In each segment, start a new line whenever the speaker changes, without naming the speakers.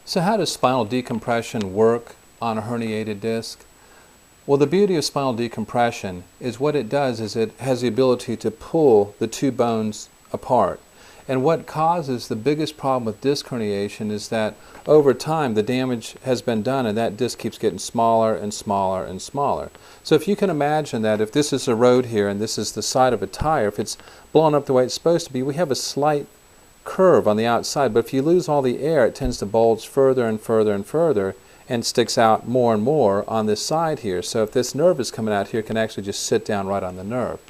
So how does spinal decompression work on a herniated disc? Well, the beauty of spinal decompression is what it does is it has the ability to pull the two bones apart. And what causes the biggest problem with disc herniation is that over time the damage has been done and that disc keeps getting smaller and smaller and smaller. So if you can imagine that if this is a road here and this is the side of a tire, if it's blown up the way it's supposed to be, we have a slight curve on the outside, but if you lose all the air it tends to bulge further and further and further and sticks out more and more on this side here. So if this nerve is coming out here, it can actually just sit down right on the nerve.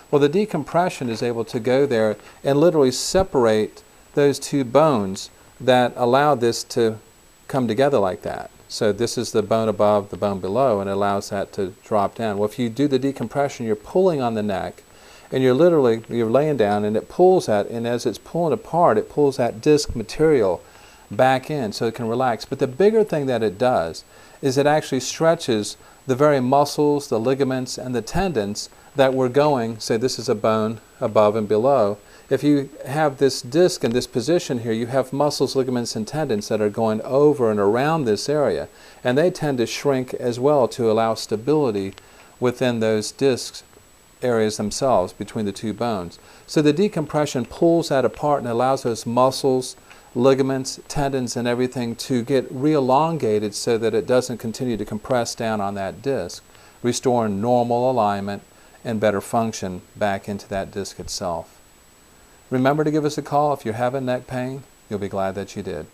Well, the decompression is able to go there and literally separate those two bones that allow this to come together like that. So this is the bone above, the bone below, and it allows that to drop down. Well, if you do the decompression, you're pulling on the neck, and you're laying down, and it pulls that, and as it's pulling apart, it pulls that disc material back in so it can relax. But the bigger thing that it does is it actually stretches the very muscles, the ligaments, and the tendons that were going, say this is a bone above and below. If you have this disc in this position here, you have muscles, ligaments, and tendons that are going over and around this area, and they tend to shrink as well to allow stability within those discs areas themselves between the two bones. So the decompression pulls that apart and allows those muscles, ligaments, tendons, and everything to get re-elongated so that it doesn't continue to compress down on that disc, restoring normal alignment and better function back into that disc itself. Remember to give us a call if you're having neck pain. You'll be glad that you did.